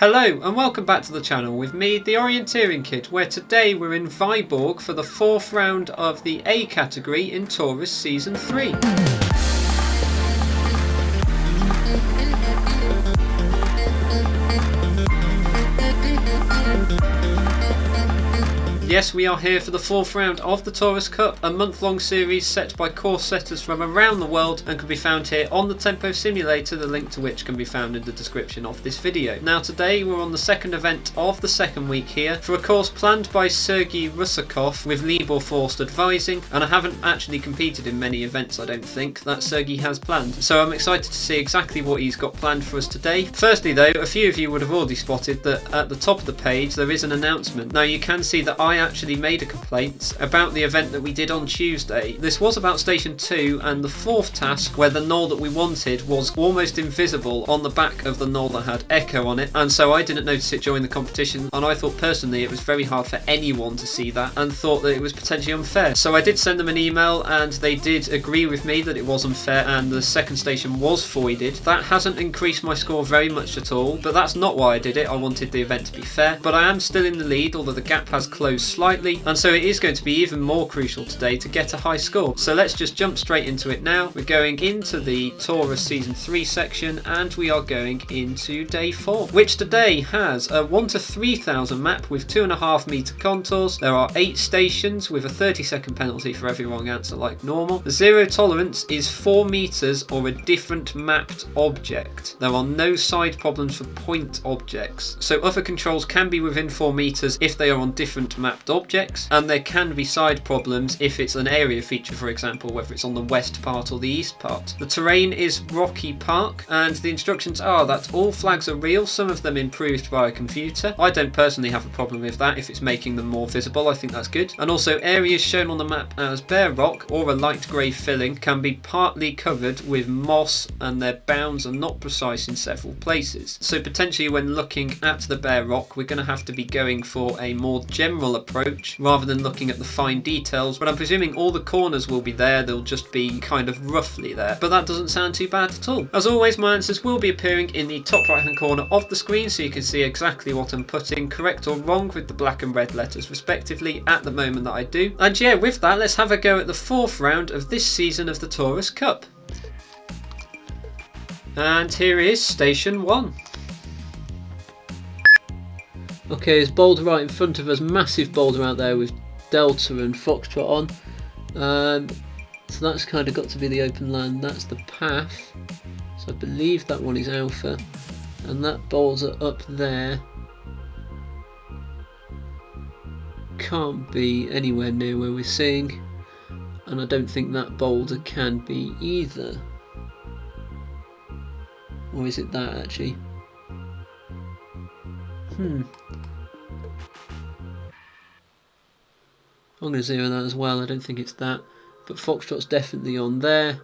Hello and welcome back to the channel with me, the Orienteering Kid, where today we're in Vyborg for the 4th round of the A category in TORUS Season 3. Yes, we are here for the 4th round of the TORUS Cup, a month-long series set by course setters from around the world and can be found here on the Tempo Simulator, the link to which can be found in the description of this video. Now today we're on the second event of the second week here for a course planned by Sergei Rusakov with Vyborg Forced advising, and I haven't actually competed in many events, I don't think, that Sergei has planned. So I'm excited to see exactly what he's got planned for us today. Firstly though, a few of you would have already spotted that at the top of the page there is an announcement. Now you can see that I actually made a complaint about the event that we did on Tuesday. This was about Station 2 and the 4th task, where the knoll that we wanted was almost invisible on the back of the knoll that had Echo on it, and so I didn't notice it during the competition, and I thought personally it was very hard for anyone to see that and thought that it was potentially unfair. So I did send them an email and they did agree with me that it was unfair and the second station was voided. That hasn't increased my score very much at all, but that's not why I did it. I wanted the event to be fair, but I am still in the lead, although the gap has closed slightly, and so it is going to be even more crucial today to get a high score. So let's just jump straight into it now. We're going into the TORUS Season 3 section and we are going into day 4, which today has a 1 to 3000 map with 2.5 meter contours. There are 8 stations with a 30-second penalty for every wrong answer like normal. The zero tolerance is 4 meters or a different mapped object. There are no side problems for point objects, so other controls can be within 4 meters if they are on different mapped objects, and there can be side problems if it's an area feature, for example, whether it's on the west part or the east part. The terrain is rocky park, and the instructions are that all flags are real, some of them improved by a computer. I don't personally have a problem with that if it's making them more visible. I think that's good. And also areas shown on the map as bare rock or a light grey filling can be partly covered with moss, and their bounds are not precise in several places. So potentially when looking at the bare rock we're going to have to be going for a more general approach rather than looking at the fine details, but I'm presuming all the corners will be there, they'll just be kind of roughly there, but that doesn't sound too bad at all. As always, my answers will be appearing in the top right hand corner of the screen so you can see exactly what I'm putting, correct or wrong, with the black and red letters respectively at the moment that I do. And yeah, with that, let's have a go at the 4th round of this season of the TORUS Cup. And here is Station 1. Okay, there's boulder right in front of us, massive boulder out there with Delta and Foxtrot on. So that's kind of got to be the open land. That's the path. So I believe that one is Alpha. And that boulder up there can't be anywhere near where we're seeing. And I don't think that boulder can be either. Or is it that actually? I'm going to zero that as well. I don't think it's that, but Foxtrot's definitely on there,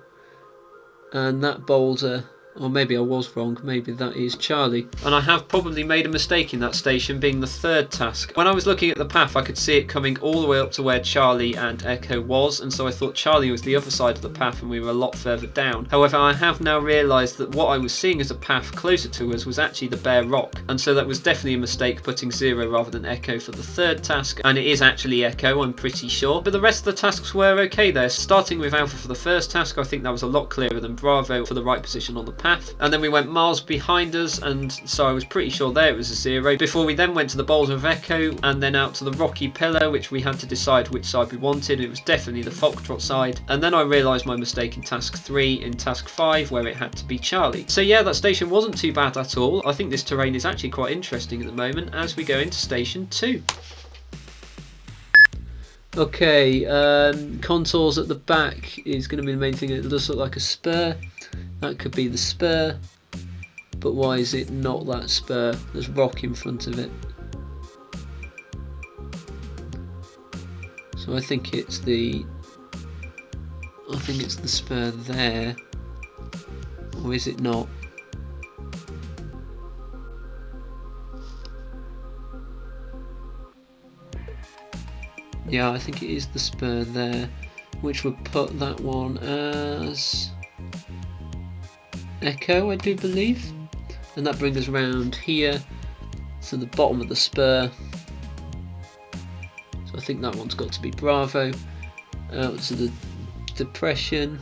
and that boulder, or maybe I was wrong, maybe that is Charlie. And I have probably made a mistake in that station being the 3rd task. When I was looking at the path I could see it coming all the way up to where Charlie and Echo was, and so I thought Charlie was the other side of the path and we were a lot further down. However, I have now realised that what I was seeing as a path closer to us was actually the bare rock, and so that was definitely a mistake putting 0 rather than Echo for the 3rd task, and it is actually Echo, I'm pretty sure. But the rest of the tasks were okay there. Starting with Alpha for the 1st task, I think that was a lot clearer than Bravo for the right position on the path. And then we went miles behind us, and so I was pretty sure there it was a 0, before we then went to the boulder of Echo and then out to the rocky pillar, which we had to decide which side we wanted. It was definitely the Foxtrot side, and then I realised my mistake in task 3 in task 5 where it had to be Charlie. So yeah, that station wasn't too bad at all. I think this terrain is actually quite interesting at the moment as we go into Station 2. Okay, contours at the back is going to be the main thing. It does look like a spur. That could be the spur, but why is it not that spur? There's rock in front of it. So I think it's the spur there, or is it not? Yeah, I think it is the spur there, which would put that one as Echo, I do believe. And that brings us round here, to the bottom of the spur. So I think that one's got to be Bravo. Out to the depression.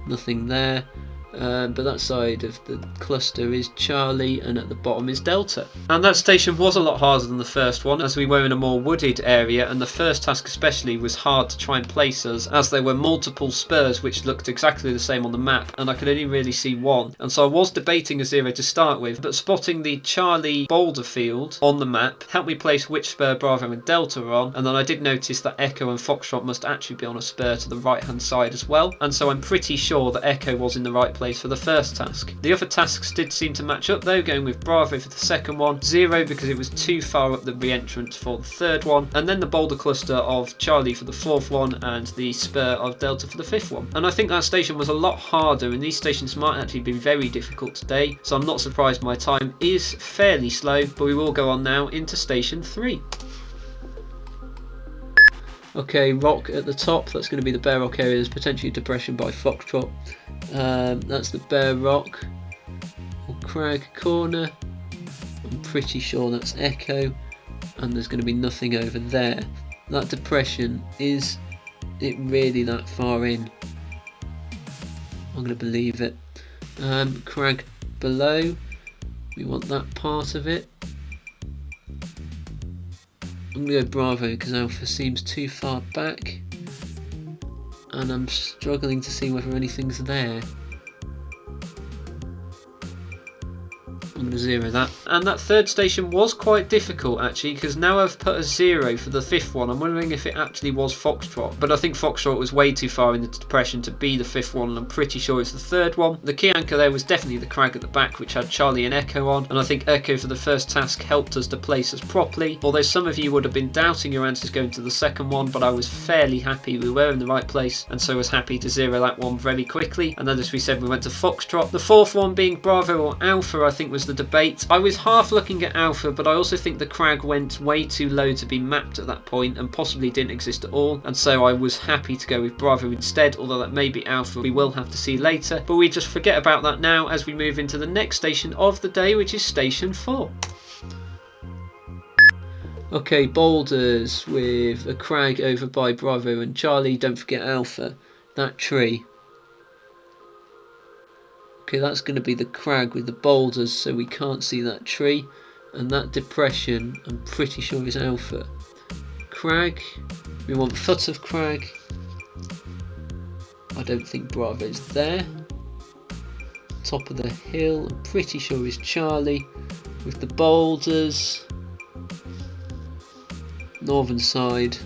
Nothing there. But that side of the cluster is Charlie, and at the bottom is Delta. And that station was a lot harder than the first one, as we were in a more wooded area, and the first task especially was hard to try and place us, as there were multiple spurs which looked exactly the same on the map, and I could only really see one. And so I was debating a 0 to start with, but spotting the Charlie boulder field on the map helped me place which spur Bravo and Delta are on, and then I did notice that Echo and Foxtrot must actually be on a spur to the right hand side as well, and so I'm pretty sure that Echo was in the right place for the first task. The other tasks did seem to match up though, going with Bravo for the second one, 0 because it was too far up the re-entrance for the third one, and then the boulder cluster of Charlie for the fourth one, and the spur of Delta for the fifth one. And I think that station was a lot harder, and these stations might actually be very difficult today, so I'm not surprised my time is fairly slow, but we will go on now into station 3. Okay, rock at the top, that's going to be the bare rock area. There's potentially depression by Foxtrot. That's the bare rock. Or crag corner. I'm pretty sure that's Echo. And there's going to be nothing over there. That depression, is it really that far in? I'm going to believe it. Crag below. We want that part of it. I'm going to go Bravo because Alpha seems too far back, and I'm struggling to see whether anything's there. I'm going to 0 that. And that third station was quite difficult actually, because now I've put a 0 for the fifth one. I'm wondering if it actually was Foxtrot, but I think Foxtrot was way too far in the depression to be the fifth one, and I'm pretty sure it's the third one. The key anchor there was definitely the crag at the back, which had Charlie and Echo on, and I think Echo for the first task helped us to place us properly, although some of you would have been doubting your answers going to the second one, but I was fairly happy we were in the right place, and so I was happy to 0 that one very quickly. And then, as we said, we went to Foxtrot. The fourth one being Bravo or Alpha, I think, was the debate. I was half looking at Alpha, but I also think the crag went way too low to be mapped at that point and possibly didn't exist at all, and so I was happy to go with Bravo instead, although that may be Alpha, we will have to see later, but we just forget about that now as we move into the next station of the day, which is station 4. Okay, boulders with a crag over by Bravo and Charlie. Don't forget Alpha, that tree. Okay, that's going to be the crag with the boulders, so we can't see that tree. And that depression, I'm pretty sure is Alpha. Crag, we want foot of crag. I don't think Bravo's there. Top of the hill, I'm pretty sure is Charlie. With the boulders. Northern side,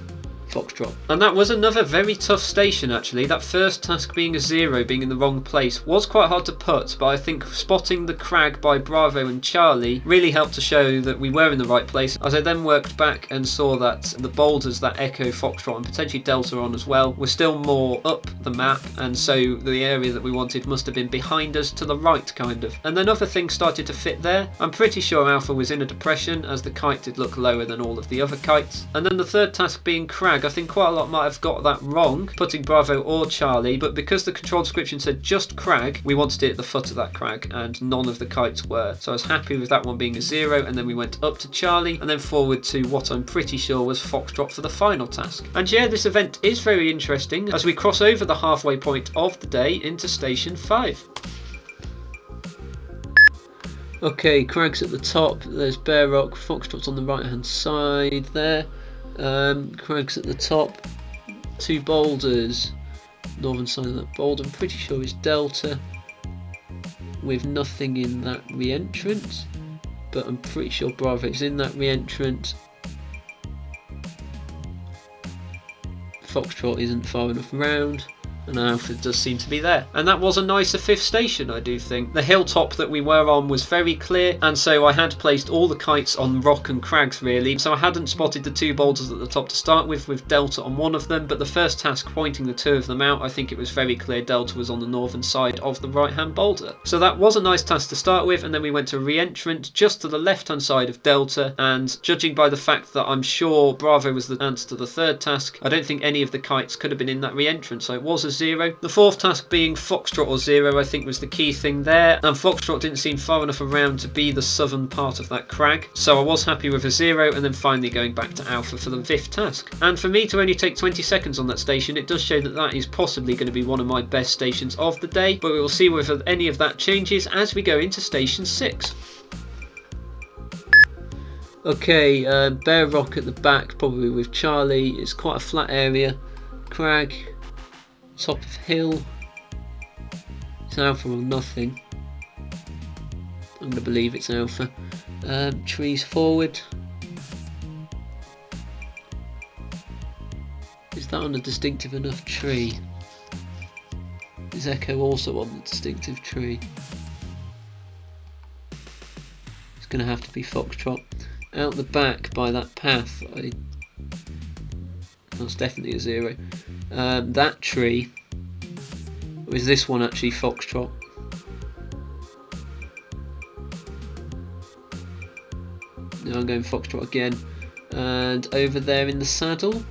Foxtrot. And that was another very tough station actually. That first task being a 0, being in the wrong place, was quite hard to put, but I think spotting the crag by Bravo and Charlie really helped to show that we were in the right place, as I then worked back and saw that the boulders that Echo, Foxtrot and potentially Delta on as well were still more up the map, and so the area that we wanted must have been behind us to the right kind of. And then other things started to fit there. I'm pretty sure Alpha was in a depression, as the kite did look lower than all of the other kites. And then the third task being crag, I think quite a lot might have got that wrong, putting Bravo or Charlie, but because the control description said just crag, we wanted it at the foot of that crag, and none of the kites were. So I was happy with that one being a 0, and then we went up to Charlie, and then forward to what I'm pretty sure was Foxtrot for the final task. And yeah, this event is very interesting, as we cross over the halfway point of the day into Station 5. Okay, crag's at the top, there's Bear Rock, Foxtrot's on the right hand side there. Crag's at the top, 2 boulders, northern side of that boulder, I'm pretty sure is Delta, with nothing in that re-entrance, but I'm pretty sure Bravo's in that re-entrance. Foxtrot isn't far enough round, and Alpha does seem to be there. And that was a nicer 5th station, I do think. The hilltop that we were on was very clear, and so I had placed all the kites on rock and crags really, so I hadn't spotted the 2 boulders at the top to start with Delta on one of them, but the first task pointing the 2 of them out, I think it was very clear Delta was on the northern side of the right hand boulder. So that was a nice task to start with, and then we went to re-entrant just to the left hand side of Delta, and judging by the fact that I'm sure Bravo was the answer to the 3rd task, I don't think any of the kites could have been in that re-entrant, so it was a 0. The fourth task being Foxtrot or 0 I think was the key thing there, and Foxtrot didn't seem far enough around to be the southern part of that crag, so I was happy with a 0 and then finally going back to Alpha for the 5th task. And for me to only take 20 seconds on that station, it does show that that is possibly going to be one of my best stations of the day, but we will see whether any of that changes as we go into station 6. Okay, Bear Rock at the back, probably with Charlie. It's quite a flat area. Crag, top of hill. It's Alpha or nothing. I'm going to believe it's Alpha. Trees forward. Is that on a distinctive enough tree? Is Echo also on the distinctive tree? It's going to have to be Foxtrot. Out the back by that path, that's definitely a 0. That tree, or is this one actually Foxtrot? No, I'm going Foxtrot again. And over there in the saddle,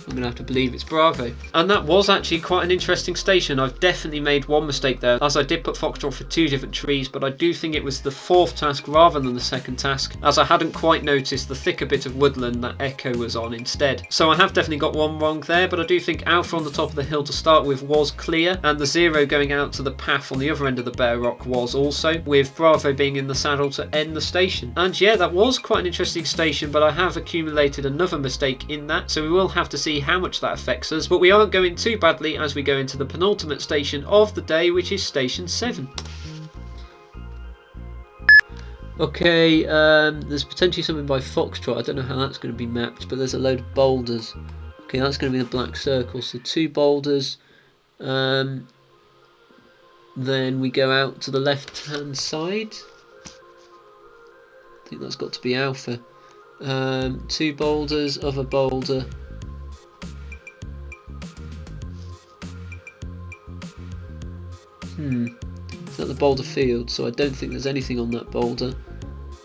I'm going to have to believe it's Bravo. And that was actually quite an interesting station. I've definitely made one mistake there, as I did put Foxtrot for 2 different trees, but I do think it was the 4th task rather than the 2nd task, as I hadn't quite noticed the thicker bit of woodland that Echo was on instead. So I have definitely got one wrong there, but I do think Alpha on the top of the hill to start with was clear, and the 0 going out to the path on the other end of the Bear Rock was also, with Bravo being in the saddle to end the station. And yeah, that was quite an interesting station, but I have accumulated another mistake in that, so we will have to see how much that affects us, but we aren't going too badly as we go into the penultimate station of the day, which is station 7. Okay, there's potentially something by Foxtrot. I don't know how that's going to be mapped, but there's a load of boulders. Okay, that's going to be the black circle, so 2 boulders. Then we go out to the left hand side. I think that's got to be Alpha. 2 boulders, other boulder. It's at the boulder field, so I don't think there's anything on that boulder,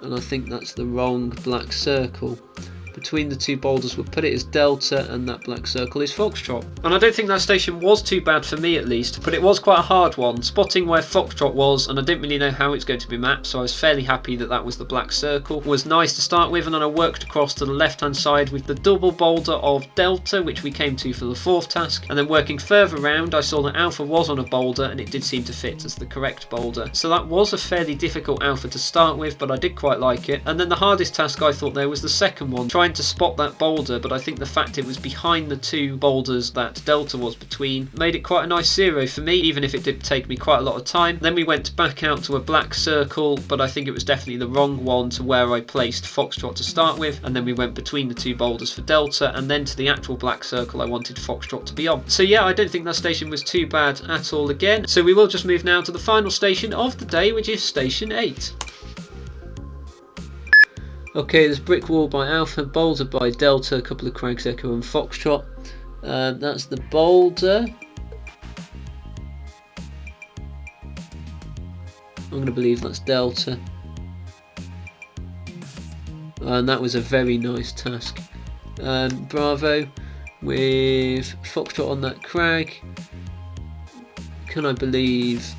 and I think that's the wrong black circle. Between the 2 boulders we'll put it as Delta, and that black circle is Foxtrot. And I don't think that station was too bad for me at least, but it was quite a hard one, spotting where Foxtrot was, and I didn't really know how it's going to be mapped, so I was fairly happy that that was the black circle. It was nice to start with, and then I worked across to the left hand side with the double boulder of Delta, which we came to for the 4th task, and then working further round I saw that Alpha was on a boulder, and it did seem to fit as the correct boulder. So that was a fairly difficult Alpha to start with, but I did quite like it. And then the hardest task I thought there was the second one, trying to spot that boulder, but I think the fact it was behind the 2 boulders that Delta was between made it quite a nice 0 for me, even if it did take me quite a lot of time. Then we went back out to a black circle, but I think it was definitely the wrong one to where I placed Foxtrot to start with, and then we went between the 2 boulders for Delta, and then to the actual black circle I wanted Foxtrot to be on. So yeah, I don't think that station was too bad at all again, so we will just move now to the final station of the day, which is station 8. Okay, there's brick wall by Alpha, boulder by Delta, a couple of crags, Echo and Foxtrot. That's the boulder. I'm going to believe that's Delta. And that was a very nice task. Bravo with Foxtrot on that crag. Can I believe...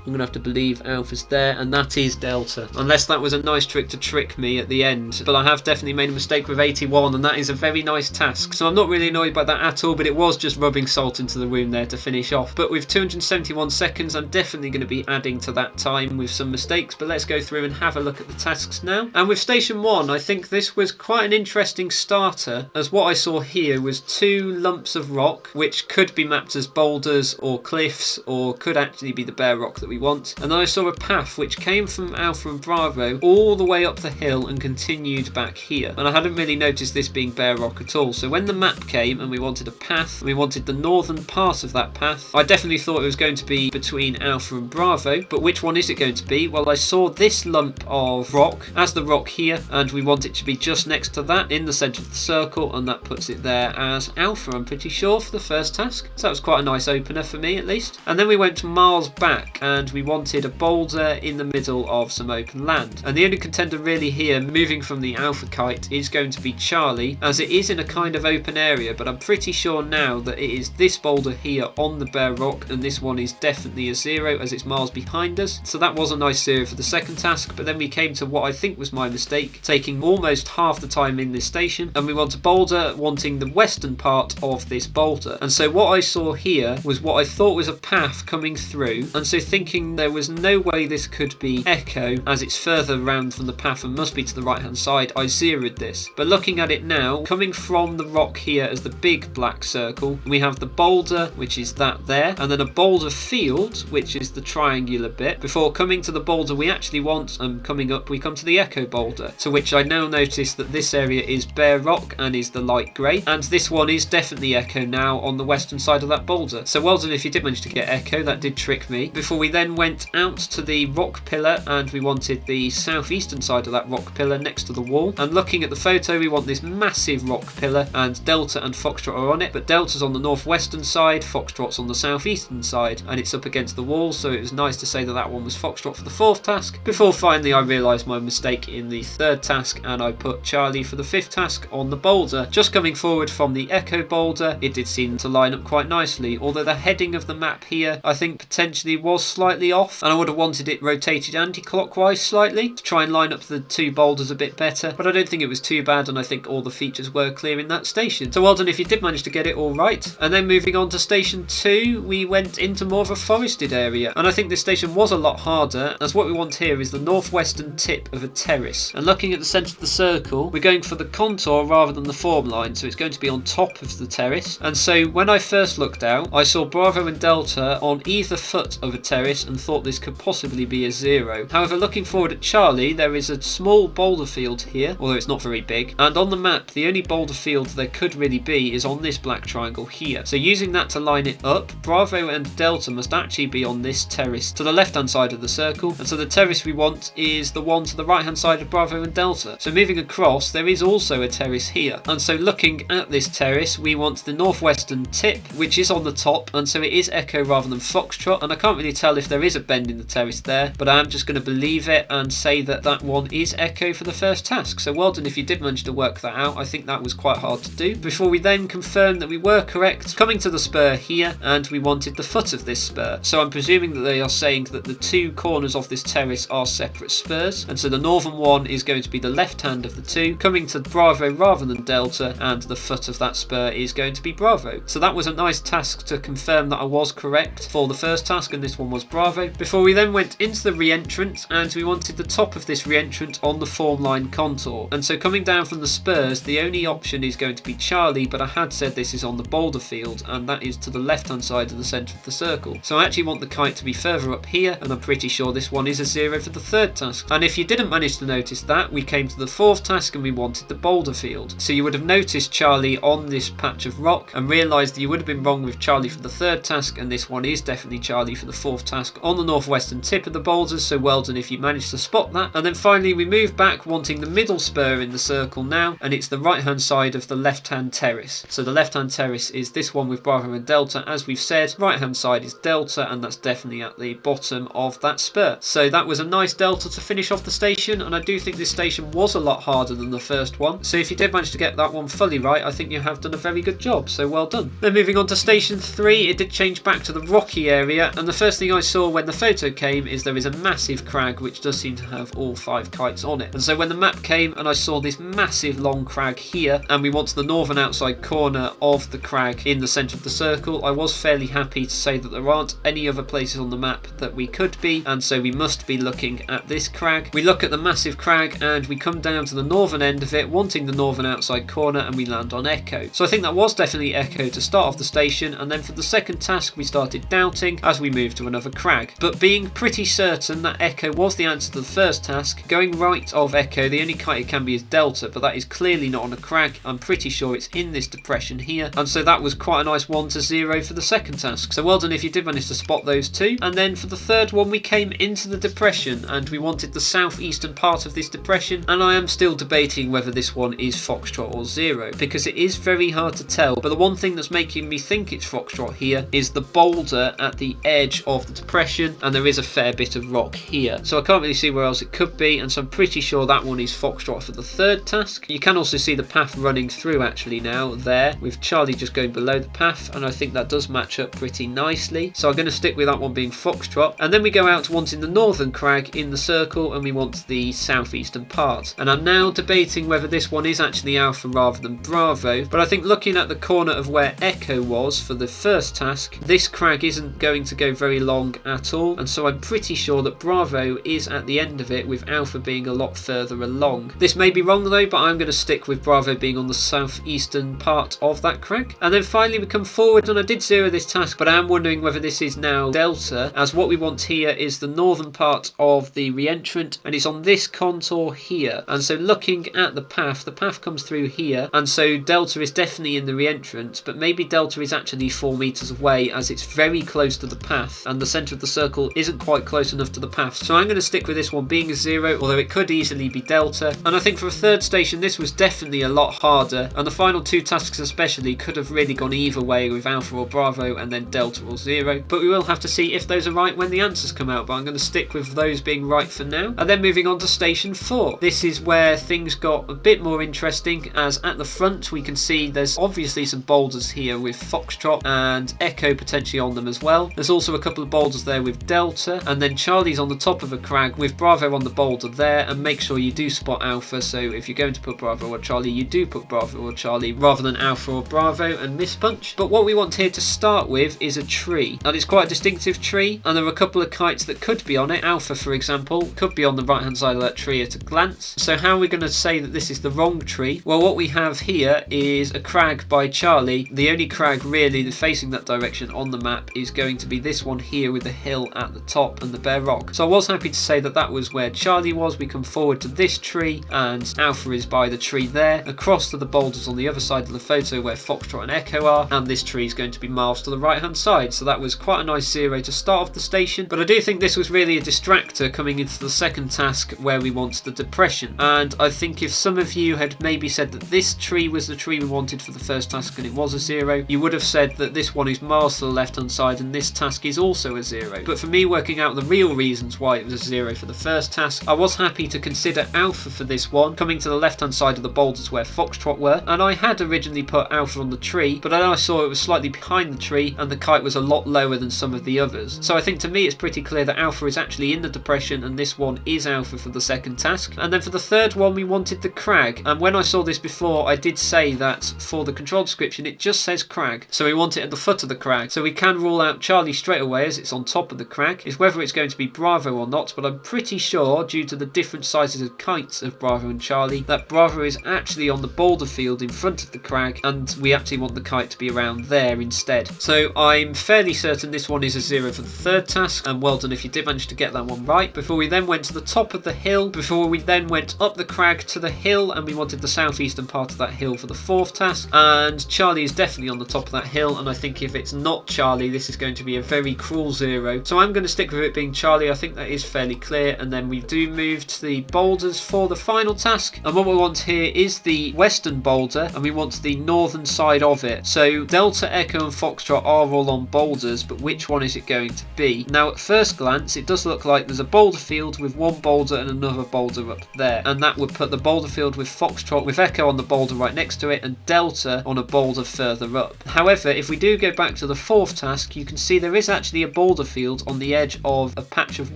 I'm going to have to believe Alpha's there, and that is Delta. Unless that was a nice trick to trick me at the end. But I have definitely made a mistake with 81, and that is a very nice task. So I'm not really annoyed by that at all, but it was just rubbing salt into the wound there to finish off. But with 271 seconds, I'm definitely going to be adding to that time with some mistakes. But let's go through and have a look at the tasks now. And with Station 1, I think this was quite an interesting starter, as what I saw here was 2 lumps of rock, which could be mapped as boulders or cliffs, or could actually be the bare rock that we want. And then I saw a path which came from Alpha and Bravo all the way up the hill and continued back here, and I hadn't really noticed this being bare rock at all. So when the map came and we wanted a path, and we wanted the northern part of that path, I definitely thought it was going to be between Alpha and Bravo, but which one is it going to be? Well, I saw this lump of rock as the rock here, and we want it to be just next to that in the centre of the circle, and that puts it there as Alpha, I'm pretty sure, for the first task. So that was quite a nice opener for me at least. And then we went miles back, and and we wanted a boulder in the middle of some open land. And the only contender really here, moving from the Alpha Kite, is going to be Charlie, as it is in a kind of open area, but I'm pretty sure now that it is this boulder here on the bare rock, and this one is definitely a 0 as it's miles behind us. So that was a nice 0 for the second task, but then we came to what I think was my mistake, taking almost half the time in this station, and we want a boulder wanting the western part of this boulder. And so what I saw here was what I thought was a path coming through, and so thinking there was no way this could be Echo as it's further round from the path and must be to the right hand side, I zeroed this. But looking at it now, coming from the rock here as the big black circle, we have the boulder, which is that there, and then a boulder field, which is the triangular bit, before coming to the boulder we actually want, and coming up we come to the Echo boulder, to which I now notice that this area is bare rock and is the light grey, and this one is definitely Echo now on the western side of that boulder. So well done if you did manage to get Echo, that did trick me. Before we then went out to the rock pillar, and we wanted the southeastern side of that rock pillar next to the wall, and looking at the photo we want this massive rock pillar, and Delta and Foxtrot are on it, but Delta's on the northwestern side, Foxtrot's on the southeastern side, and it's up against the wall, so it was nice to say that that one was Foxtrot for the fourth task, before finally I realised my mistake in the third task, and I put Charlie for the fifth task on the boulder. Just coming forward from the Echo boulder, it did seem to line up quite nicely, although the heading of the map here I think potentially was slightly off, and I would have wanted it rotated anti-clockwise slightly to try and line up the two boulders a bit better, but I don't think it was too bad, and I think all the features were clear in that station. So well done if you did manage to get it all right. And then moving on to station 2, we went into more of a forested area, and I think this station was a lot harder, as what we want here is the northwestern tip of a terrace. And looking at the centre of the circle, we're going for the contour rather than the form line, so it's going to be on top of the terrace. And so when I first looked out, I saw Bravo and Delta on either foot of a terrace and thought this could possibly be a 0. However, looking forward at Charlie, there is a small boulder field here, although it's not very big, and on the map the only boulder field there could really be is on this black triangle here. So using that to line it up, Bravo and Delta must actually be on this terrace to the left hand side of the circle, and so the terrace we want is the one to the right hand side of Bravo and Delta. So moving across, there is also a terrace here, and so looking at this terrace we want the northwestern tip, which is on the top, and so it is Echo rather than Foxtrot, and I can't really tell if there is a bend in the terrace there, but I am just going to believe it and say that that one is Echo for the first task. So well done if you did manage to work that out. I think that was quite hard to do. Before we then confirm that we were correct, coming to the spur here, and we wanted the foot of this spur. So I'm presuming that they are saying that the two corners of this terrace are separate spurs, and so the northern one is going to be the left hand of the two, coming to Bravo rather than Delta, and the foot of that spur is going to be Bravo. So that was a nice task to confirm that I was correct for the first task, and this one was Bravo. Before we then went into the re-entrant, and we wanted the top of this re-entrant on the form line contour, and so coming down from the spurs, the only option is going to be Charlie, but I had said this is on the boulder field, and that is to the left hand side of the centre of the circle. So I actually want the kite to be further up here, and I'm pretty sure this one is a 0 for the third task. And if you didn't manage to notice that, we came to the fourth task and we wanted the boulder field. So you would have noticed Charlie on this patch of rock and realised that you would have been wrong with Charlie for the third task, and this one is definitely Charlie for the fourth task on the northwestern tip of the boulders, so well done if you managed to spot that. And then finally we move back wanting the middle spur in the circle now, and it's the right hand side of the left hand terrace. So the left hand terrace is this one with Bravo and Delta, as we've said. Right hand side is Delta, and that's definitely at the bottom of that spur. So that was a nice Delta to finish off the station, and I do think this station was a lot harder than the first one. So if you did manage to get that one fully right, I think you have done a very good job, so well done. Then moving on to station 3, it did change back to the rocky area, and the first thing I saw when the photo came is there is a massive crag which does seem to have all 5 kites on it. And so when the map came and I saw this massive long crag here, and we want the northern outside corner of the crag in the centre of the circle, I was fairly happy to say that there aren't any other places on the map that we could be, and so we must be looking at this crag. We look at the massive crag and we come down to the northern end of it, wanting the northern outside corner, and we land on Echo. So I think that was definitely Echo to start off the station, and then for the second task we started doubting as we moved to another crag. But being pretty certain that Echo was the answer to the first task, going right of Echo, the only kite it can be is Delta, but that is clearly not on a crag. I'm pretty sure it's in this depression here, and so that was quite a nice 1 to 0 for the second task. So well done if you did manage to spot those two. And then for the third one we came into the depression, and we wanted the southeastern part of this depression, and I am still debating whether this one is Foxtrot or 0, because it is very hard to tell. But the one thing that's making me think it's Foxtrot here is the boulder at the edge of the depression depression, and there is a fair bit of rock here. So I can't really see where else it could be, and so I'm pretty sure that one is Foxtrot for the third task. You can also see the path running through actually now there, with Charlie just going below the path, and I think that does match up pretty nicely. So I'm going to stick with that one being Foxtrot. And then we go out wanting the northern crag in the circle, and we want the southeastern part. And I'm now debating whether this one is actually Alpha rather than Bravo, but I think looking at the corner of where Echo was for the first task, this crag isn't going to go very long at all, and so I'm pretty sure that Bravo is at the end of it, with Alpha being a lot further along. This may be wrong though, but I'm going to stick with Bravo being on the southeastern part of that crag. And then finally we come forward, and I did zero this task, but I am wondering whether this is now Delta, as what we want here is the northern part of the re-entrant, and it's on this contour here. And so looking at the path comes through here, and so Delta is definitely in the re-entrant, but maybe Delta is actually 4 meters away, as it's very close to the path and the center of the circle isn't quite close enough to the path. So I'm going to stick with this one being a 0, although it could easily be Delta. And I think for a third station this was definitely a lot harder, and the final 2 tasks especially could have really gone either way, with Alpha or Bravo and then Delta or 0, but we will have to see if those are right when the answers come out, but I'm going to stick with those being right for now. And then moving on to station 4. This is where things got a bit more interesting, as at the front we can see there's obviously some boulders here with Foxtrot and Echo potentially on them as well. There's also a couple of boulders there with Delta, and then Charlie's on the top of a crag with Bravo on the boulder there. And make sure you do spot Alpha, so if you're going to put Bravo or Charlie, you do put Bravo or Charlie rather than Alpha or Bravo and miss punch. But what we want here to start with is a tree, and it's quite a distinctive tree, and there are a couple of kites that could be on it. Alpha, for example, could be on the right hand side of that tree at a glance. So how are we going to say that this is the wrong tree? Well, what we have here is a crag by Charlie. The only crag really facing that direction on the map is going to be this one here with the hill at the top and the bare rock. So I was happy to say that that was where Charlie was. We come forward to this tree and Alpha is by the tree there, across to the boulders on the other side of the photo where Foxtrot and Echo are, and this tree is going to be miles to the right hand side. So that was quite a nice 0 to start off the station, but I do think this was really a distractor coming into the second task where we want the depression. And I think if some of you had maybe said that this tree was the tree we wanted for the first task and it was a 0, you would have said that this one is miles to the left hand side and this task is also a 0. But for me, working out the real reasons why it was a 0 for the first task, I was happy to consider Alpha for this one, coming to the left hand side of the boulders where Foxtrot were. And I had originally put Alpha on the tree, but then I saw it was slightly behind the tree and the kite was a lot lower than some of the others. So I think to me it's pretty clear that Alpha is actually in the depression and this one is Alpha for the second task. And then for the third one we wanted the crag, and when I saw this before I did say that for the control description it just says crag, so we want it at the foot of the crag. So we can rule out Charlie straight away as it's on top of the crag. It's whether it's going to be Bravo or not, but I'm pretty sure due to the different sizes of kites of Bravo and Charlie that Bravo is actually on the boulder field in front of the crag and we actually want the kite to be around there instead. So I'm fairly certain this one is a 0 for the third task, and well done if you did manage to get that one right. Before we then went to the top of the hill, before we then went up the crag to the hill, and we wanted the southeastern part of that hill for the fourth task, and Charlie is definitely on the top of that hill, and I think if it's not Charlie this is going to be a very cruel 0. So I'm going to stick with it being Charlie. I think that is fairly clear. And then we do move to the boulders for the final task, and what we want here is the western boulder and we want the northern side of it. So Delta, Echo and Foxtrot are all on boulders, but which one is it going to be? Now at first glance it does look like there's a boulder field with one boulder and another boulder up there, and that would put the boulder field with Foxtrot with Echo on the boulder right next to it and Delta on a boulder further up. However, if we do go back to the fourth task, you can see there is actually a boulder field on the edge of a patch of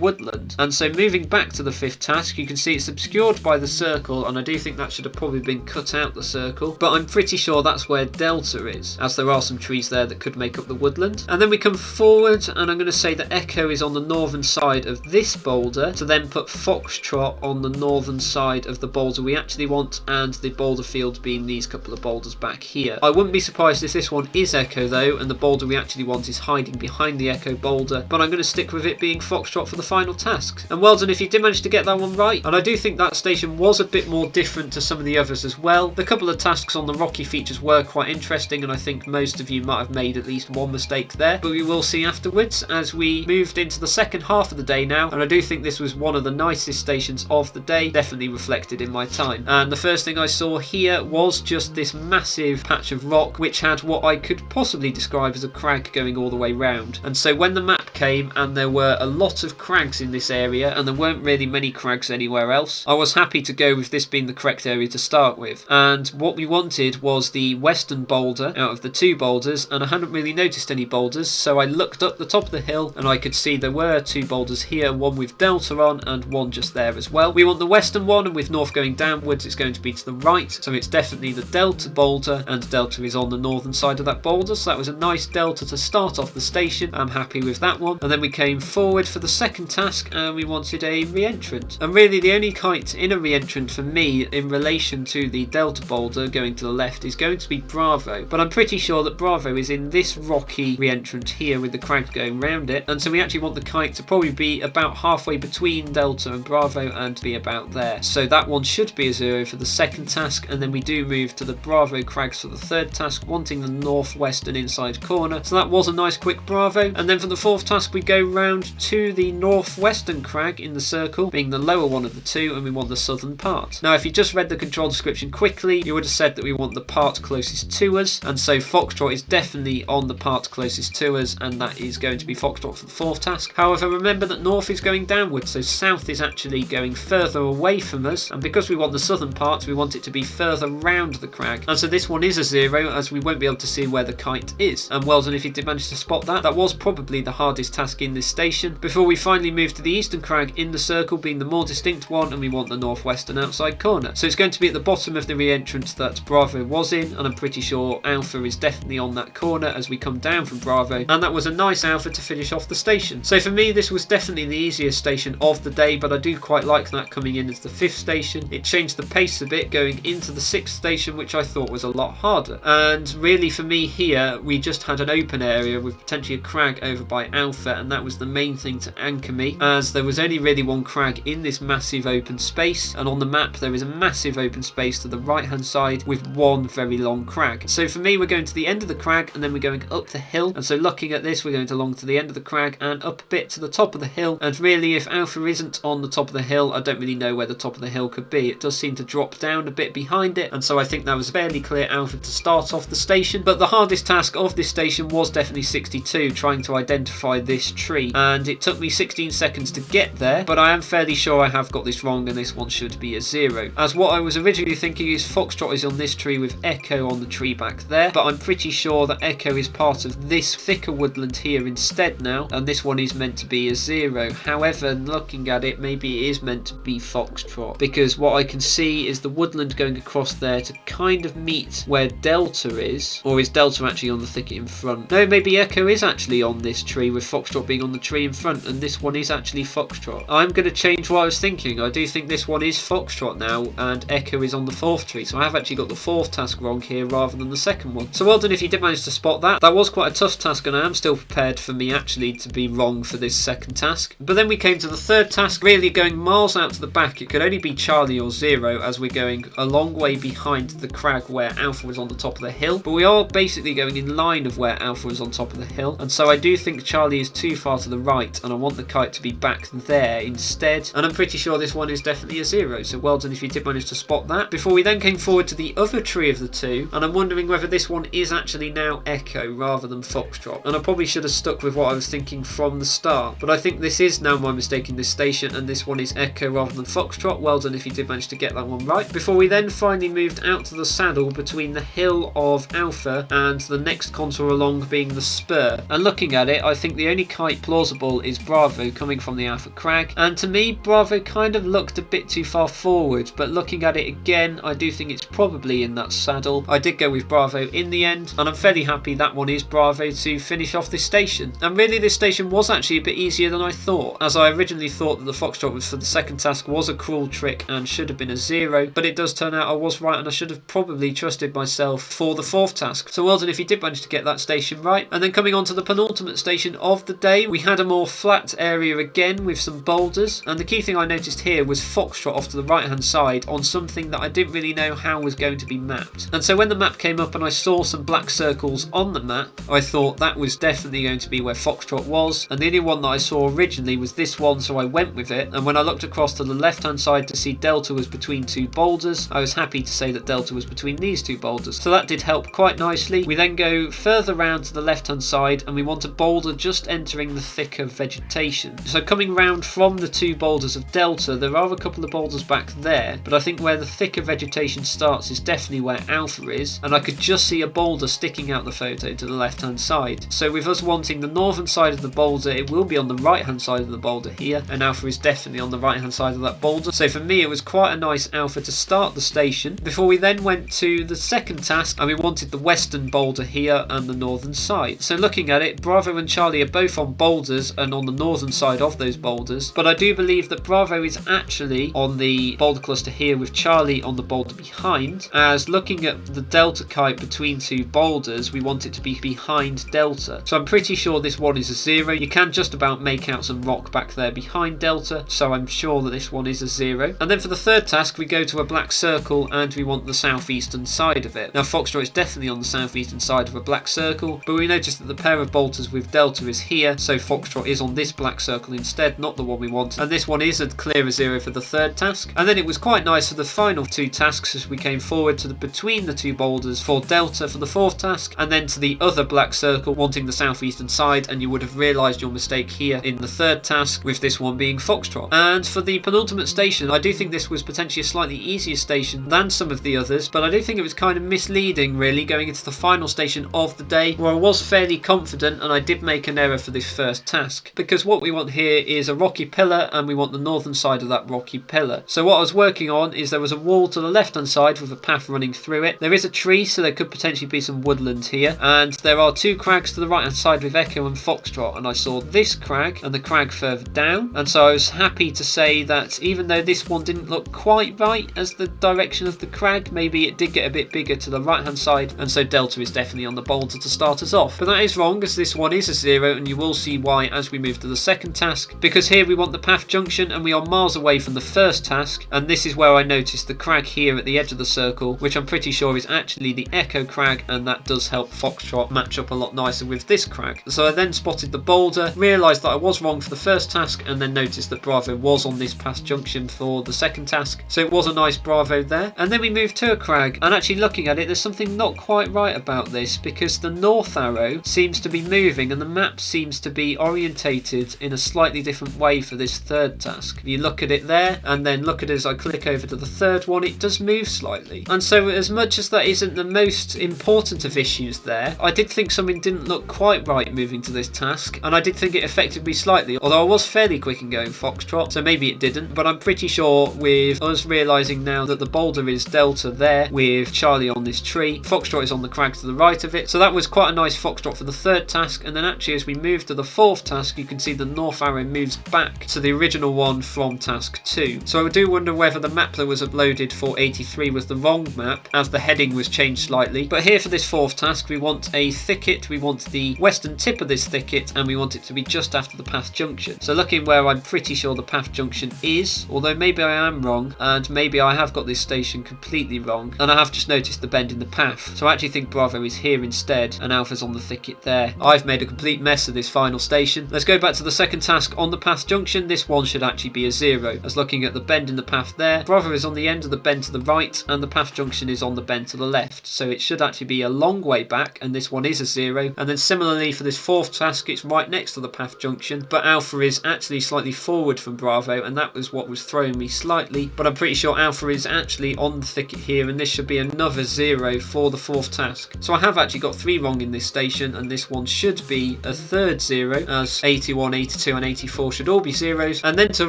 woodland, and so moving back to the fifth task you can see it's obscured by the circle, and I do think that should have probably been cut out the circle, but I'm pretty sure that's where Delta is, as there are some trees there that could make up the woodland. And then we come forward and I'm going to say that Echo is on the northern side of this boulder, to then put Foxtrot on the northern side of the boulder we actually want, and the boulder field being these couple of boulders back here. I wouldn't be surprised if this one is Echo though, and the boulder we actually want is hiding behind the Echo boulder, but I'm going to stick with it being Foxtrot for the final task. And well done if you did manage to get that one right, and I do think that station was a bit more different to some of the others as well. The couple of tasks on the rocky features were quite interesting, and I think most of you might have made at least one mistake there, but we will see afterwards as we moved into the second half of the day now, and I do think this was one of the nicest stations of the day, definitely reflected in my time. And the first thing I saw here was just this massive patch of rock which had what I could possibly describe as a crag going all the way round, and so when the map map came and there were a lot of crags in this area and there weren't really many crags anywhere else, I was happy to go with this being the correct area to start with. And what we wanted was the western boulder out of the two boulders, and I hadn't really noticed any boulders, so I looked up the top of the hill and I could see there were two boulders here, one with delta on and one just there as well. We want the western one, and with north going downwards it's going to be to the right, so it's definitely the delta boulder, and delta is on the northern side of that boulder, so that was a nice delta to start off the station. I'm happy with that one. And then we came forward for the second task and we wanted a re-entrant, and really the only kite in a re-entrant for me in relation to the delta boulder going to the left is going to be Bravo, but I'm pretty sure that Bravo is in this rocky re-entrant here with the crag going round it, and so we actually want the kite to probably be about halfway between delta and Bravo and be about there, so that one should be a 0 for the second task. And then we do move to the Bravo crags for the third task, wanting the northwestern inside corner, so that was a nice quick Bravo. And then for the fourth task we go round to the northwestern crag in the circle, being the lower one of the two, and we want the southern part. Now if you just read the control description quickly, you would have said that we want the part closest to us, and so Foxtrot is definitely on the part closest to us, and that is going to be Foxtrot for the fourth task. However, remember that north is going downwards, so south is actually going further away from us, and because we want the southern part, we want it to be further round the crag, and so this one is a 0 as we won't be able to see where the kite is. And well done if you did manage to spot that. That was probably the hardest task in this station, before we finally move to the eastern crag in the circle, being the more distinct one, and we want the northwestern outside corner. So it's going to be at the bottom of the re-entrance that Bravo was in, and I'm pretty sure Alpha is definitely on that corner as we come down from Bravo, and that was a nice Alpha to finish off the station. So for me this was definitely the easiest station of the day, but I do quite like that coming in as the fifth station. It changed the pace a bit going into the sixth station, which I thought was a lot harder. And really for me here we just had an open area with potentially a crag over by Alpha, and that was the main thing to anchor me, as there was only really one crag in this massive open space, and on the map there is a massive open space to the right hand side with one very long crag. So for me we're going to the end of the crag and then we're going up the hill, and so looking at this we're going along to the end of the crag and up a bit to the top of the hill, and really if Alpha isn't on the top of the hill I don't really know where the top of the hill could be. It does seem to drop down a bit behind it, and so I think that was fairly clear Alpha to start off the station. But the hardest task of this station was definitely 62, trying to identify this tree, and it took me 16 seconds to get there, but I am fairly sure I have got this wrong and this one should be a 0, as what I was originally thinking is Foxtrot is on this tree with Echo on the tree back there, but I'm pretty sure that Echo is part of this thicker woodland here instead now, and this one is meant to be a 0. However, looking at it, maybe it is meant to be Foxtrot, because what I can see is the woodland going across there to kind of meet where Delta is, or is Delta actually on the thicket in front? No, maybe Echo is actually on this tree with Foxtrot being on the tree in front, and this one is actually Foxtrot. I'm going to change what I was thinking. I do think this one is Foxtrot now, and Echo is on the fourth tree, so I have actually got the fourth task wrong here rather than the second one. So well done if you did manage to spot that. That was quite a tough task, and I am still prepared for me actually to be wrong for this second task. But then we came to the third task, really going miles out to the back. It could only be Charlie or 0 as we're going a long way behind the crag where Alpha was on the top of the hill, but we are basically going in line of where Alpha was on top of the hill, and so I do think Charlie is too far to the right and I want the kite to be back there instead, and I'm pretty sure this one is definitely a 0, so well done if you did manage to spot that. Before we then came forward to the other tree of the two, and I'm wondering whether this one is actually now Echo rather than Foxtrot, and I probably should have stuck with what I was thinking from the start, but I think this is now my mistake in this station, and this one is Echo rather than Foxtrot. Well done if you did manage to get that one right. Before we then finally moved out to the saddle between the hill of Alpha and the next contour along being the spur, and looking at it I think the only kite plausible is Bravo coming from the Alpha crag, and to me Bravo kind of looked a bit too far forward, but looking at it again I do think it's probably in that saddle. I did go with Bravo in the end, and I'm fairly happy that one is Bravo to finish off this station. And really this station was actually a bit easier than I thought, as I originally thought that the Foxtrot was for the second task was a cruel trick and should have been a 0, but it does turn out I was right and I should have probably trusted myself for the fourth task. So well done if you did manage to get that station right. And then coming on to the penultimate station of the day, we had a more flat area again with some boulders, and the key thing I noticed here was Foxtrot off to the right hand side on something that I didn't really know how was going to be mapped. And so when the map came up and I saw some black circles on the map, I thought that was definitely going to be where Foxtrot was, and the only one that I saw originally was this one, so I went with it. And when I looked across to the left hand side to see Delta was between two boulders, I was happy to say that Delta was between these two boulders, so that did help quite nicely. We then go further round to the left hand side and we want a boulder just just entering the thicker vegetation. So coming round from the two boulders of Delta, there are a couple of boulders back there, but I think where the thicker vegetation starts is definitely where Alpha is, and I could just see a boulder sticking out the photo to the left hand side. So with us wanting the northern side of the boulder, it will be on the right hand side of the boulder here, and Alpha is definitely on the right hand side of that boulder. So for me it was quite a nice Alpha to start the station, before we then went to the second task, and we wanted the western boulder here and the northern side. So looking at it, Bravo and Charlie are both on boulders and on the northern side of those boulders, but I do believe that Bravo is actually on the boulder cluster here with Charlie on the boulder behind, as looking at the Delta kite between two boulders, we want it to be behind Delta. So I'm pretty sure this one is a 0. You can just about make out some rock back there behind Delta, so I'm sure that this one is a 0. And then for the third task, we go to a black circle and we want the southeastern side of it. Now Foxtrot is definitely on the southeastern side of a black circle, but we notice that the pair of bolters with Delta is here, so Foxtrot is on this black circle instead, not the one we want, and this one is a clear 0 for the third task. And then it was quite nice for the final two tasks as we came forward to the between the two boulders for Delta for the fourth task, and then to the other black circle wanting the southeastern side, and you would have realised your mistake here in the third task with this one being Foxtrot. And for the penultimate station, I do think this was potentially a slightly easier station than some of the others, but I do think it was kind of misleading really going into the final station of the day, where I was fairly confident and I did make an error for this first task, because what we want here is a rocky pillar and we want the northern side of that rocky pillar. So what I was working on is there was a wall to the left hand side with a path running through it. There is a tree, so there could potentially be some woodland here, and there are two crags to the right hand side with Echo and Foxtrot, and I saw this crag and the crag further down, and so I was happy to say that even though this one didn't look quite right as the direction of the crag, maybe it did get a bit bigger to the right hand side, and so Delta is definitely on the boulder to start us off. But that is wrong, as this one is a 0, and you will see why as we move to the second task, because here we want the path junction and we are miles away from the first task, and this is where I noticed the crag here at the edge of the circle, which I'm pretty sure is actually the Echo crag, and that does help Foxtrot match up a lot nicer with this crag. So I then spotted the boulder, realised that I was wrong for the first task, and then noticed that Bravo was on this path junction for the second task, so it was a nice Bravo there. And then we moved to a crag, and actually looking at it, there's something not quite right about this, because the north arrow seems to be moving and the map seems to be orientated in a slightly different way for this third task. You look at it there, and then look at it as I click over to the third one, it does move slightly. And so as much as that isn't the most important of issues there, I did think something didn't look quite right moving to this task, and I did think it affected me slightly, although I was fairly quick in going Foxtrot, so maybe it didn't, but I'm pretty sure with us realising now that the boulder is Delta there with Charlie on this tree, Foxtrot is on the crag to the right of it, so that was quite a nice Foxtrot for the third task. And then actually as we move to the fourth task, you can see the north arrow moves back to the original one from task 2. So I do wonder whether the map that was uploaded for 83 was the wrong map, as the heading was changed slightly. But here for this fourth task, we want a thicket, we want the western tip of this thicket, and we want it to be just after the path junction. So looking where I'm pretty sure the path junction is, although maybe I am wrong, and maybe I have got this station completely wrong, and I have just noticed the bend in the path. So I actually think Bravo is here instead, and Alpha's on the thicket there. I've made a complete mess of this final station. Let's go back to the second task on the path junction. This one should actually be a 0, as looking at the bend in the path there, Bravo is on the end of the bend to the right, and the path junction is on the bend to the left. So it should actually be a long way back, and this one is a 0. And then similarly for this fourth task, it's right next to the path junction, but Alpha is actually slightly forward from Bravo, and that was what was throwing me slightly. But I'm pretty sure Alpha is actually on the thicket here, and this should be another 0 for the fourth task. So I have actually got 3 wrong in this station, and this one should be a third 0, as 81, 82 and 84 should all be 0s. And then to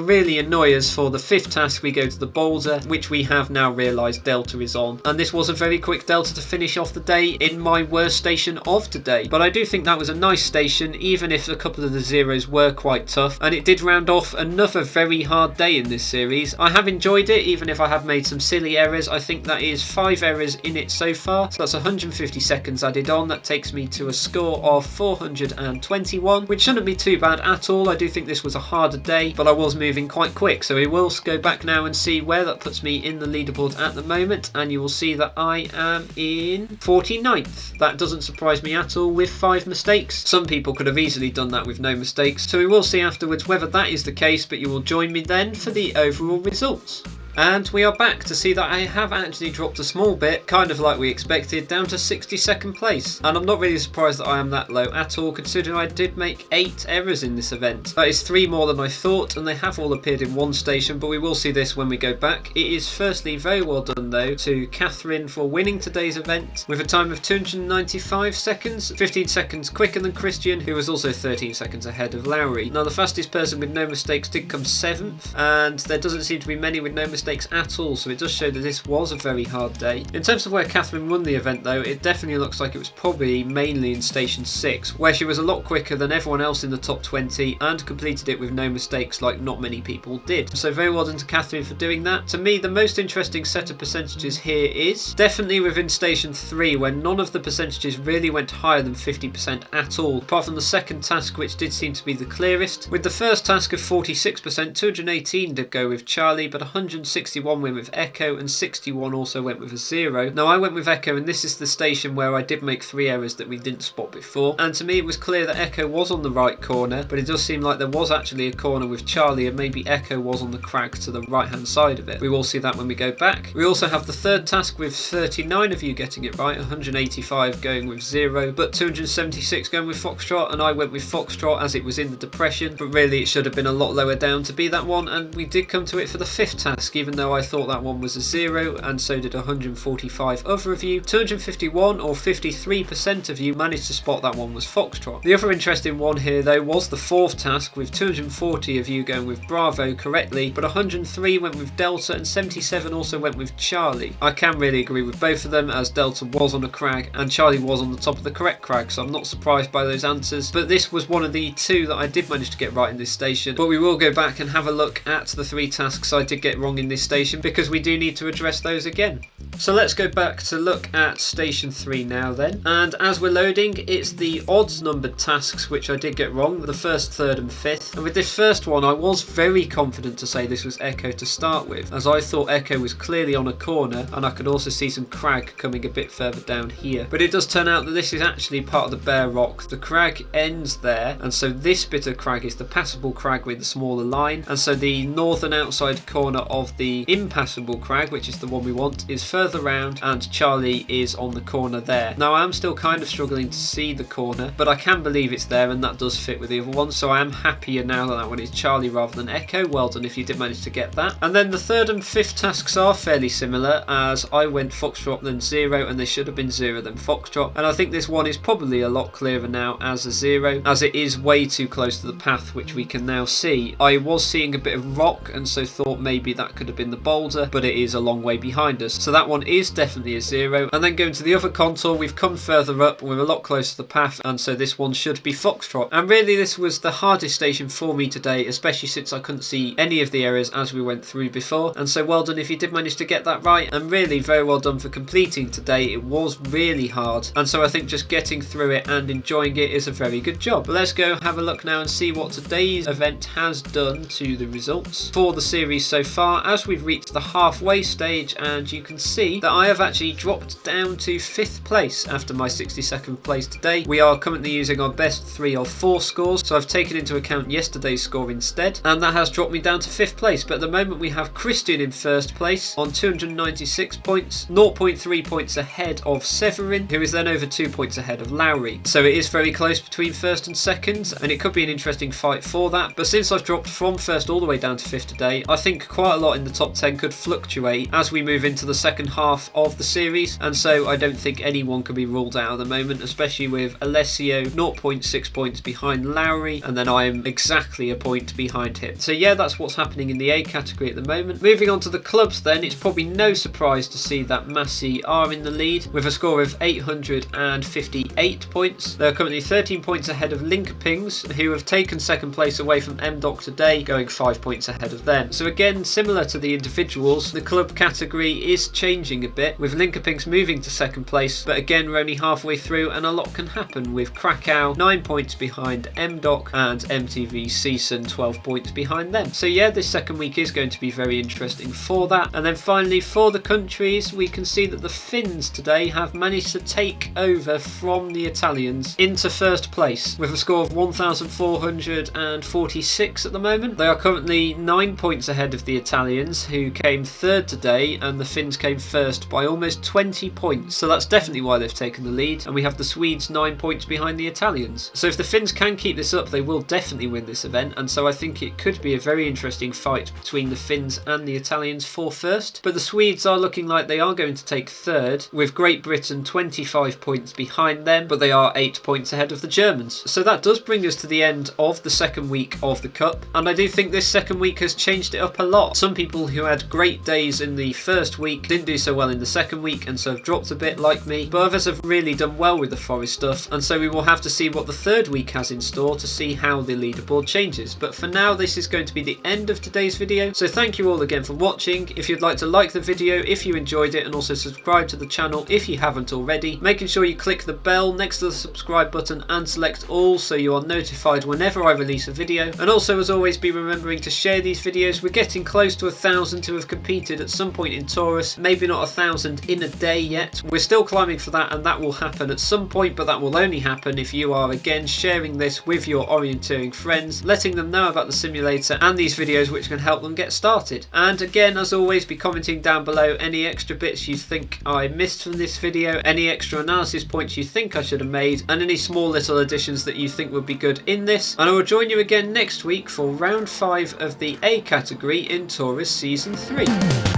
really annoy us for the fifth task, we go to the boulder, which we have now realised Delta is on. And this was a very quick Delta to finish off the day in my worst station of today. But I do think that was a nice station, even if a couple of the 0s were quite tough, and it did round off another very hard day in this series. I have enjoyed it, even if I have made some silly errors. I think that is 5 errors in it so far, so that's 150 seconds added on. That takes me to a score of 421, which shouldn't be too bad at all. I do think this was a harder day, but I was moving quite quick, so we will go back now and see where that puts me in the leaderboard at the moment, and you will see that I am in 49th. That doesn't surprise me at all with 5 mistakes. Some people could have easily done that with no mistakes, so we will see afterwards whether that is the case, but you will join me then for the overall results. And we are back to see that I have actually dropped a small bit, kind of like we expected, down to 62nd place. And I'm not really surprised that I am that low at all, considering I did make 8 errors in this event. That is 3 more than I thought, and they have all appeared in one station, but we will see this when we go back. It is firstly very well done though to Catherine for winning today's event with a time of 295 seconds, 15 seconds quicker than Christian, who was also 13 seconds ahead of Lowry. Now the fastest person with no mistakes did come 7th, and there doesn't seem to be many with no mistakes at all, so it does show that this was a very hard day. In terms of where Catherine won the event though, it definitely looks like it was probably mainly in station 6, where she was a lot quicker than everyone else in the top 20 and completed it with no mistakes like not many people did. So very well done to Catherine for doing that. To me, the most interesting set of percentages here is definitely within station 3, where none of the percentages really went higher than 50% at all, apart from the second task, which did seem to be the clearest. With the first task of 46%, 218 did go with Charlie, but 161 went with Echo, and 61 also went with a 0. Now I went with Echo, and this is the station where I did make 3 errors that we didn't spot before, and to me it was clear that Echo was on the right corner, but it does seem like there was actually a corner with Charlie, and maybe Echo was on the crag to the right hand side of it. We will see that when we go back. We also have the third task with 39 of you getting it right, 185 going with 0, but 276 going with Foxtrot, and I went with Foxtrot as it was in the depression, but really it should have been a lot lower down to be that one, and we did come to it for the 5th task, even though I thought that one was a 0, and so did 145 other of you. 251 or 53% of you managed to spot that one was Foxtrot. The other interesting one here though was the 4th task, with 240 of you going with Bravo correctly, but 103 went with Delta and 77 also went with Charlie. I can really agree with both of them, as Delta was on a crag and Charlie was on the top of the correct crag, so I'm not surprised by those answers, but this was one of the 2 that I did manage to get right in this station. But we will go back and have a look at the 3 tasks I did get wrong in this station, because we do need to address those again. So let's go back to look at station 3 now then, and as we're loading, it's the odds numbered tasks which I did get wrong, the 1st, 3rd and 5th, and with this first one I was very confident to say this was Echo to start with, as I thought Echo was clearly on a corner, and I could also see some crag coming a bit further down here. But it does turn out that this is actually part of the bare rock. The crag ends there, and so this bit of crag is the passable crag with the smaller line, and so the northern outside corner of the impassable crag, which is the one we want, is further round, and Charlie is on the corner there. Now I am still kind of struggling to see the corner, but I can believe it's there, and that does fit with the other one, so I am happier now that that one is Charlie rather than Echo. Well done if you did manage to get that. And then the 3rd and 5th tasks are fairly similar, as I went Foxtrot then 0, and they should have been 0 then Foxtrot, and I think this one is probably a lot clearer now as a 0, as it is way too close to the path, which we can now see. I was seeing a bit of rock, and so thought maybe that could have been the boulder, but it is a long way behind us, so that one is definitely a 0. And then going to the other contour, we've come further up, we're a lot closer to the path, and so this one should be Foxtrot. And really this was the hardest station for me today, especially since I couldn't see any of the errors as we went through before, and so well done if you did manage to get that right, and really very well done for completing today. It was really hard, and so I think just getting through it and enjoying it is a very good job. But let's go have a look now and see what today's event has done to the results for the series so far, as we've reached the halfway stage, and you can see that I have actually dropped down to 5th place after my 62nd place today. We are currently using our best 3 or 4 scores, so I've taken into account yesterday's score instead, and that has dropped me down to 5th place. But at the moment we have Christian in 1st place on 296 points, 0.3 points ahead of Severin, who is then over 2 points ahead of Lowry. So it is very close between 1st and 2nd, and it could be an interesting fight for that. But since I've dropped from 1st all the way down to 5th today, I think quite a lot in the top 10 could fluctuate as we move into the second half of the series, and so I don't think anyone can be ruled out at the moment, especially with Alessio 0.6 points behind Lowry, and then I am exactly a point behind him. So yeah, that's what's happening in the A category at the moment. Moving on to the clubs then, it's probably no surprise to see that Massey are in the lead with a score of 858 points. They're currently 13 points ahead of Linkopings, who have taken 2nd place away from MDoc today, going 5 points ahead of them. So again, similar to the individuals, the club category is changing a bit, with Linkopings moving to 2nd place, but again we're only halfway through and a lot can happen, with Krakow 9 points behind MDoc and MTV Season 12 points behind them. So yeah, this second week is going to be very interesting for that. And then finally for the countries, we can see that the Finns today have managed to take over from the Italians into 1st place with a score of 1,446 at the moment. They are currently 9 points ahead of the Italians, Italians, who came third today, and the Finns came first by almost 20 points. So that's definitely why they've taken the lead. And we have the Swedes 9 points behind the Italians. So if the Finns can keep this up, they will definitely win this event. And so I think it could be a very interesting fight between the Finns and the Italians for first. But the Swedes are looking like they are going to take third, with Great Britain 25 points behind them, but they are 8 points ahead of the Germans. So that does bring us to the end of the second week of the Cup, and I do think this second week has changed it up a lot. Some people who had great days in the first week didn't do so well in the second week, and so have dropped a bit like me, but others have really done well with the Forest stuff, and so we will have to see what the third week has in store to see how the leaderboard changes. But for now, this is going to be the end of today's video, so thank you all again for watching. If you'd like to like the video if you enjoyed it, and also subscribe to the channel if you haven't already, making sure you click the bell next to the subscribe button and select all so you are notified whenever I release a video. And also, as always, be remembering to share these videos. We're getting close to 1,000 to have competed at some point in TORUS, maybe not 1,000 in a day yet. We're still climbing for that, and that will happen at some point, but that will only happen if you are again sharing this with your orienteering friends, letting them know about the simulator and these videos which can help them get started. And again, as always, be commenting down below any extra bits you think I missed from this video, any extra analysis points you think I should have made, and any small little additions that you think would be good in this. And I will join you again next week for round 5 of the A category in TORUS Season 3.